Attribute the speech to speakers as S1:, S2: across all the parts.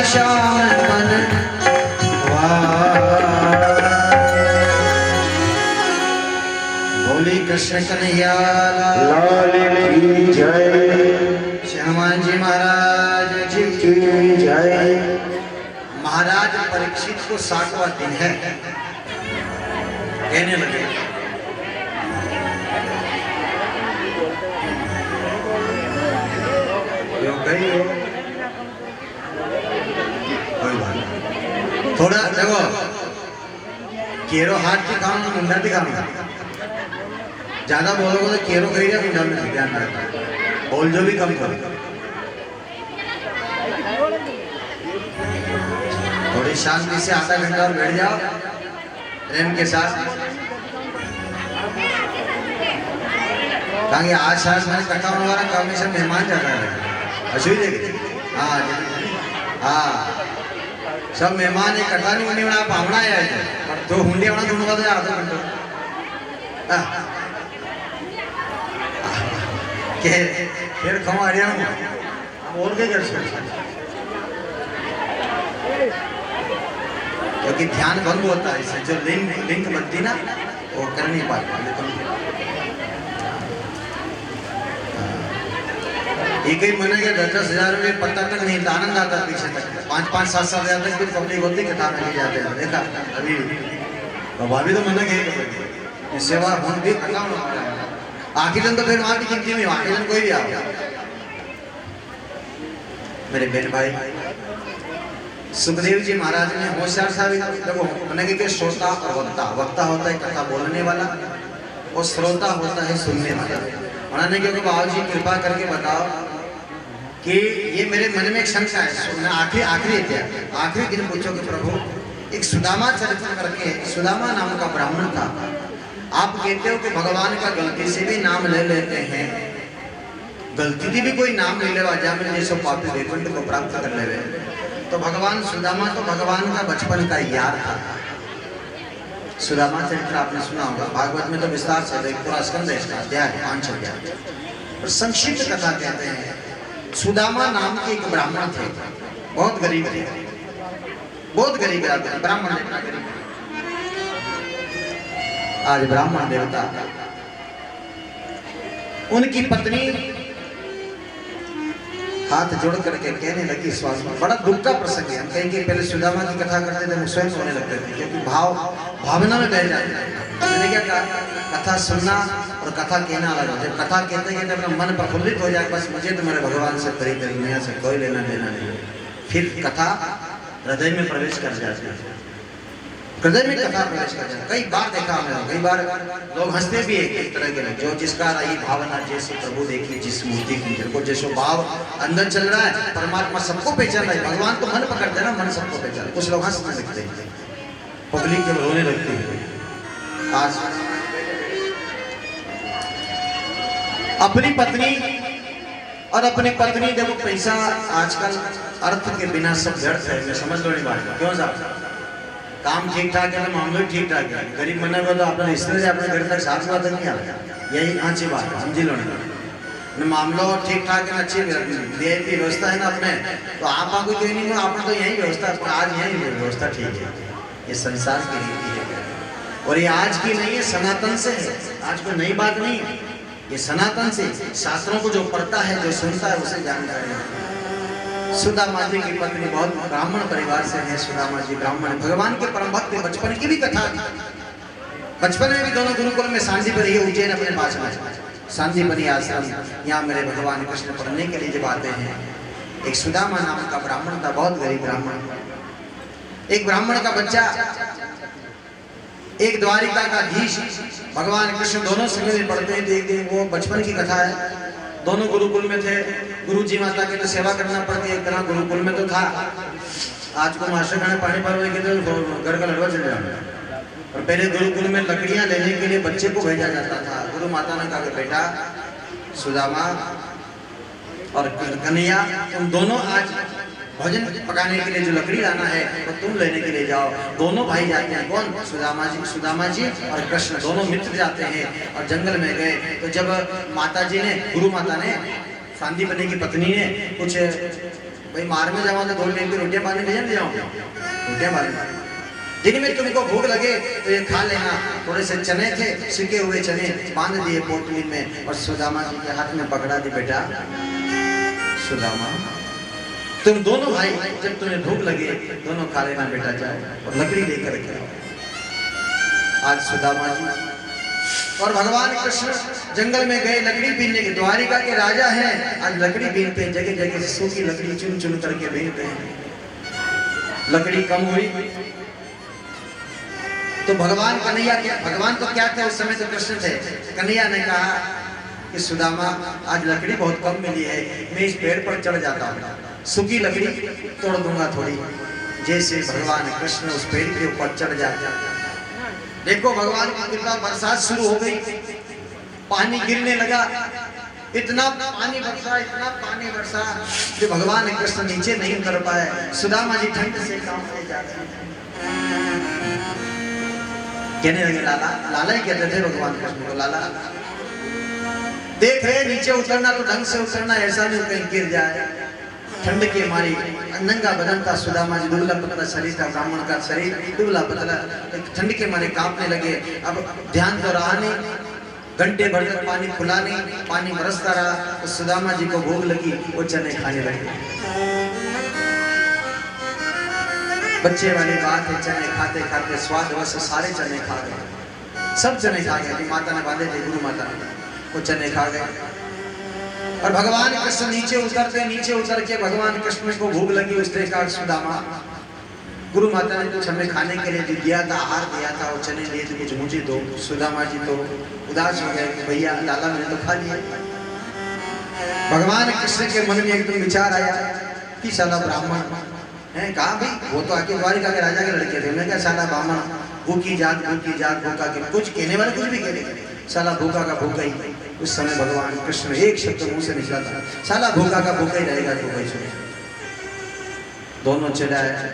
S1: श्याम मन बोली कृष्ण कन्हैया
S2: लाल की जय।
S1: हनुमान जी महाराज जी
S2: की जय।
S1: महाराज परीक्षित को 60वां दिन है। कहने लगे यो कही हो थोड़ा देखो केरो हाथ दिखाऊंगा मुंडा दिखाऊंगा ज्यादा बोलोगे तो केरो कही जाए मुंडा में ध्यान रखना बोल जो भी कम करो थोड़ी शांति से आधा घंटा और बैठ जाओ प्रेम के साथ कहेंगे आज शायद मैं कथा हमारा काम से मेहमान जाता है अशुभ देखे हाँ हाँ सब मेहमान एक कथा नहीं होने वाला पावना आया है पर दो हुंडे वाला दोनों का आधा घंटा के फिर खमा रहा हूँ और क्या कर सकते क्योंकि ध्यान भंग होता है इससे जो लिंक बनती ना वो कर नहीं पाता एक ही महीने के 10,000 रुपये पता तक नहीं था आनंद आता पीछे तक 5-5, 7-7 हजार तक भी पब्लिक होती कथा में जाते हैं देखा अभी तो भाभी तो मना के सेवा होने भी कथा आखिर दिन तो फिर वहां की गिनती में आखिर दिन कोई भी आ मेरे बहन भाई सुखदेव जी महाराज ने होशियार साहब देखो मैंने कि श्रोता और वक्ता होता है कथा बोलने वाला और श्रोता होता है सुनने वाला। उन्होंने क्योंकि बाबू जी कृपा करके बताओ कि ये मेरे मन में एक शंका है आखिरी दिन पूछो कि प्रभु एक सुदामा चरित्र करके सुदामा नाम का ब्राह्मण था आप कहते हो कि भगवान का गलती से भी नाम ले लेते हैं गलती से भी कोई नाम ले ले जामिन जैसे पापी वैकुंठ को प्राप्त कर ले तो भगवान सुदामा तो भगवान का बचपन का यार था। सुदामा चरित्र आपने सुना होगा भागवत में तो विस्तार से एक पूरा स्कंद है इसका अध्याय 5 अध्याय और संक्षिप्त कथा कहते हैं सुदामा नाम के एक ब्राह्मण थे बहुत गरीब थे बहुत गरीब ब्राह्मण आज ब्राह्मण देवता उनकी पत्नी हाथ जोड़ करके कहने लगी स्वामी बड़ा दुख का प्रसंग है हम कहेंगे पहले सुदामा की कथा करते थे स्वयं होने लगते थे क्योंकि भावना में बह जाते थे मैंने क्या कहा कथा सुनना और कथा कहना अलग है जब कथा कहते हैं तो अपना मन प्रफुल्लित हो जाए बस मुझे तो मेरे भगवान से परी दुनिया से कोई लेना देना नहीं फिर कथा हृदय में प्रवेश कर जाती है हृदय में कथा प्रवेश कर जाए कई बार देखा हमने कई बार लोग हंसते भी एक तरह के जो जिसका रही भावना जैसे प्रभु देखी जिस मूर्ति की जिनको जैसे भाव अंदर चल रहा है परमात्मा सबको पहचान रहा है भगवान तो मन पकड़ते हैं ना मन सबको पहचान कुछ लोग हंसने लगते हैं पब्लिक जब रोने लगती है आज अपनी पत्नी और अपनी पत्नी जब पैसा आजकल अर्थ के बिना सब व्यर्थ है मैं समझ लो नहीं बात क्यों साहब काम ठीक ठाक है तो मामला ठीक ठाक है गरीब मना को तो अपना हिस्से से अपने घर तक साफ बात नहीं आ यही अच्छी बात है समझी लो ना मामला ठीक ठाक है अच्छी वीआईपी व्यवस्था है ना अपने तो आप कोई कोई नहीं हो आपने तो यही व्यवस्था आज यही व्यवस्था ठीक है ये संसार की रीति है और ये आज की नहीं है सनातन से है आज कोई नई बात नहीं है ये सनातन से शास्त्रों को जो पढ़ता है जो सुनता है उसे जानकारी है सुदामा जी की पत्नी बहुत ब्राह्मण परिवार से है सुदामा जी ब्राह्मण भगवान के परम भक्त बचपन की भी कथा बचपन में भी दोनों गुरुकुल में सांदीपनी उज्जैन अपने पास में सांदीपनी आश्रम यहाँ मेरे भगवान कृष्ण पढ़ने के लिए जब आते हैं एक सुदामा नाम का ब्राह्मण था बहुत गरीब ब्राह्मण एक ब्राह्मण का बच्चा एक द्वारिका का धीश भगवान कृष्ण दोनों समय में पढ़ते थे वो बचपन की कथा है दोनों गुरुकुल में थे गुरु जी माता की तो सेवा करना पड़ती है एक तरह गुरुकुल में तो था आज को मास्टर खाने पानी भरने के तो घर का लड़वा चल जाता और पहले गुरुकुल में लकड़ियां लेने के लिए बच्चे को भेजा जाता था गुरु माता ने कहा कि बेटा सुदामा और कन्हैया तुम दोनों आज भोजन पकाने के लिए जो लकड़ी लाना है तो तुम लेने के लिए जाओ दोनों भाई जाते हैं कौन सुदामा जी और कृष्ण दोनों मित्र जाते हैं और जंगल में गए तो जब माता जी ने गुरु माता ने सांदीपनी की पत्नी ने कुछ भाई मार में जाऊँ तो 2 टाइम की रोटियां पानी ले जाऊँ, रोटियां पानी। दिन में तुमको भूख लगे तो ये खा लेना। थोड़े से चने थे, सिके हुए चने बांध दिए पोटली में और सुदामा जी के हाथ में पकड़ा दी, बेटा सुदामा तुम दोनों भाई जब तुम्हें भूख लगे दोनों खा लेना बेटा, जाओ और लकड़ी लेकर के आओ। आज सुदामा जी और भगवान कृष्ण जंगल में गए लकड़ी बीनने के। द्वारिका के राजा हैं, आज लकड़ी बीनते हैं, जगह जगह से सूखी लकड़ी चुन चुन करके बीनते हैं। लकड़ी कम हुई तो भगवान कन्हैया के, भगवान तो क्या थे उस समय तो कृष्ण थे, कन्हैया ने कहा कि सुदामा आज लकड़ी बहुत कम मिली है, मैं इस पेड़ पर चढ़ जाता हूँ, सूखी लकड़ी तोड़ दूंगा थोड़ी। जैसे भगवान कृष्ण उस पेड़ के ऊपर चढ़ जाते, देखो भगवान की कृपा, बरसात शुरू हो गई, पानी गिरने लगा, इतना पानी बरसा, इतना पानी बरसा कि भगवान कृष्ण नीचे नहीं उतर पाए। सुदामा जी ठंड से कांपते जाते हैं। कहने लगे लाला, लाला ही कहते थे भगवान कृष्ण को, लाला देख रहे नीचे उतरना तो ढंग से उतरना, ऐसा नहीं कहीं गिर जाए। ठंड के मारी नंगा बदन था सुदामा जी, दुबला पतला शरीर था, ब्राह्मण का शरीर दुबला पतला, ठंड के मारे कांपने लगे। अब ध्यान तो रहा नहीं, घंटे भर तक पानी खुला नहीं, पानी बरसता रहा। तो सुदामा जी को भूख लगी, वो चने खाने लगे। बच्चे वाली बात है, चने खाते खाते स्वाद वश सारे चने खा गए, सब चने खा गए। माता ने बांधे थे, गुरु माता ने, वो चने खा गए। और भगवान कृष्ण नीचे उतरते, नीचे उतर के भगवान कृष्ण को भूख लगी। उसने कहा सुदामा, गुरु माता ने कुछ हमें खाने के लिए दिया था, आहार दिया था, वो चने लिए थे, कुछ मुझे दो। सुदामा जी तो उदास हो गए कि भैया लाला मैंने तो खा लिया। भगवान कृष्ण के मन में एकदम विचार आया कि साला ब्राह्मण है, कहा भाई वो तो आके द्वारिका के राजा के लड़के थे, मैं क्या साला ब्राह्मण, भूखी जात भूखा के, कुछ कहने वाले कुछ भी कहने, साला भूखा का भूखा ही। उस समय भगवान कृष्ण एक शब्द मुंह से निकला था, साला भूखा का भूखा ही रहेगा तो भाई सुने। दोनों चिढ़ाए,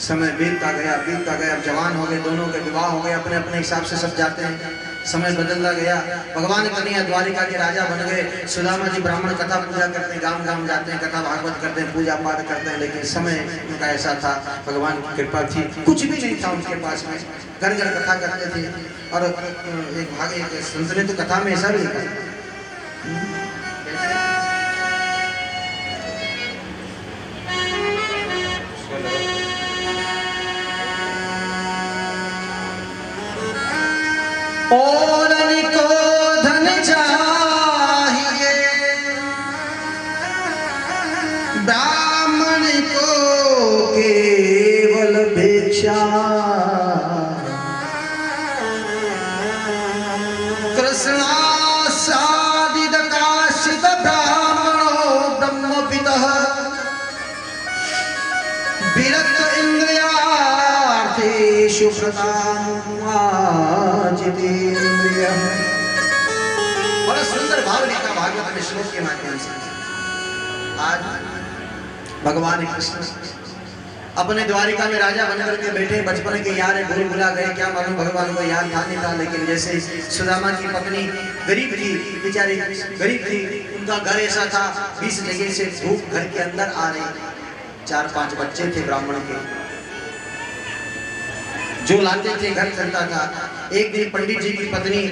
S1: समय बीतता गया, अब जवान हो गए, दोनों के विवाह हो गए, अपने अपने हिसाब से सब जाते हैं, समय बदलता गया। भगवान कन्हैया द्वारिका के राजा बन गए। सुदामा जी ब्राह्मण कथा पूजा करते हैं, गांव गांव जाते हैं, कथा भागवत करते हैं, पूजा पाठ करते हैं। लेकिन समय उनका ऐसा था, भगवान की कृपा थी, कुछ भी नहीं था उनके पास में, घर घर कथा करते थे। और एक भाग एक संत ने तो कथा में ऐसा भी लिखा, और को धन चाहिए, ब्राह्मण को केवल भिक्षा, कृष्णासादित काशित ब्राह्मणो ब्रह्मविदः, विरक्त इंद्रियार्थेषु जितेन्द्रियः। बड़ा सुंदर भाव लिखा भागवत में श्लोक के माध्यम से। आज भगवान कृष्ण अपने द्वारिका में राजा बनकर के बैठे, बचपन के यार भूल भुला गए, क्या मालूम भगवान को याद था नहीं था। लेकिन जैसे सुदामा की पत्नी गरीब थी, बेचारी गरीब थी, उनका घर ऐसा था 20 जगह से धूप घर के अंदर आ रही, 4-5 बच्चे थे ब्राह्मण के, जो लाते थे घर चलता था। एक दिन पंडित जी की पत्नी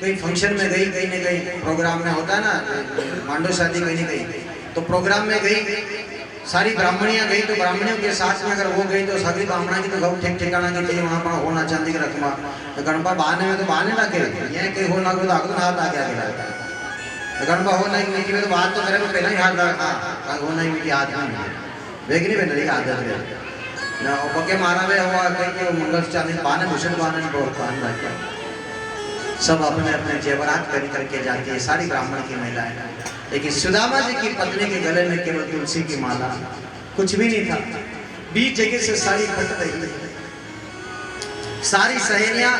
S1: कहीं फंक्शन में गई, कहीं न कहीं प्रोग्राम में होता है ना मांडो शादी, कहीं न कहीं तो प्रोग्राम में गई, सारी ब्राह्मणियां गई। तो ब्राह्मणियों के साथ में अगर वो गई तो सभी ब्राह्मणा की तो गौ ठीक ठिकाना की थी, वहाँ पर होना चांदी का रखवा, तो गणपा बहाने में तो बहाने ना के ये कहीं हो ना को तो आग हाथ आ गया, गणपा हो नहीं मीठी में तो बात तो करे तो पहले ही हाथ रखा, हो नहीं मीठी हाथ में बेगनी बन रही आदत है ना, पके मारा वे हुआ कहीं मंगल चांदी बहाने भूषण बहाने बहुत बहान रखा, सब अपने अपने जेवरात कर करके जाती है सारी ब्राह्मण की महिलाएं। लेकिन सुदामा जी की पत्नी के गले में केवल तुलसी की माला, कुछ भी नहीं था। 20 जगह से सारी फट रही, सारी सहेलियां,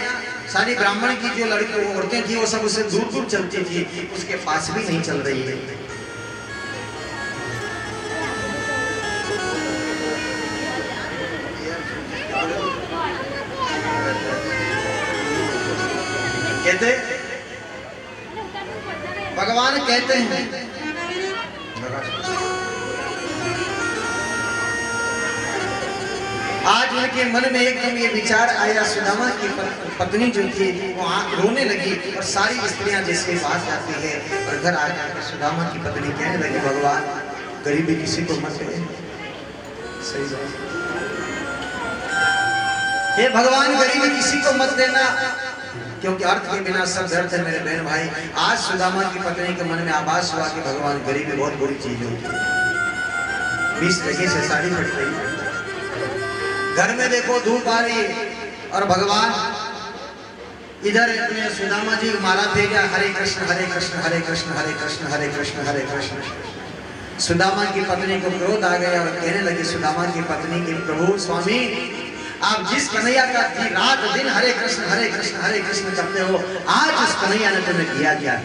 S1: सारी ब्राह्मण की जो लड़की औरतें थी वो सब उससे दूर दूर चलती थी, उसके पास भी नहीं चल रही है। कहते भगवान कहते हैं आज उनके मन में एकदम ये विचार आया, सुदामा की पत्नी जो थी वो रोने लगी और सारी स्त्रियां जिसके पास जाती है और घर आ जाकर सुदामा की पत्नी कहने लगी, भगवान गरीबी किसी को मत दे। सही बात, हे भगवान गरीबी किसी को मत देना, क्योंकि अर्थ के बिना सब व्यर्थ है। मेरे बहन भाई, आज सुदामा की पत्नी के मन में आभास हुआ कि भगवान गरीबी बहुत बुरी चीज होती है। 20 जगह से साड़ी फट गई, घर में देखो धूप आ रही है और भगवान इधर अपने सुदामा जी माला भेजा, हरे कृष्ण हरे कृष्ण हरे कृष्ण हरे कृष्ण हरे कृष्ण हरे कृष्ण। सुदामा की पत्नी को क्रोध आ गया और कहने लगी सुदामा की पत्नी की, प्रभु स्वामी आप जिस कन्हैया का रात दिन हरे कृष्ण करते हो, आज उस कन्हैया ने तुम्हें किया क्या?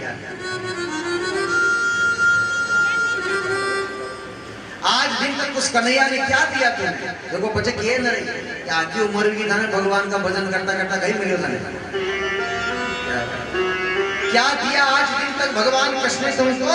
S1: आज दिन तक उस कन्हैया ने क्या दिया तुम्हें? देखो बच्चे किए न क्या की उम्र की था भगवान का भजन करता करता कहीं मिले था क्या दिया आज दिन तक भगवान कृष्ण ने तुमको?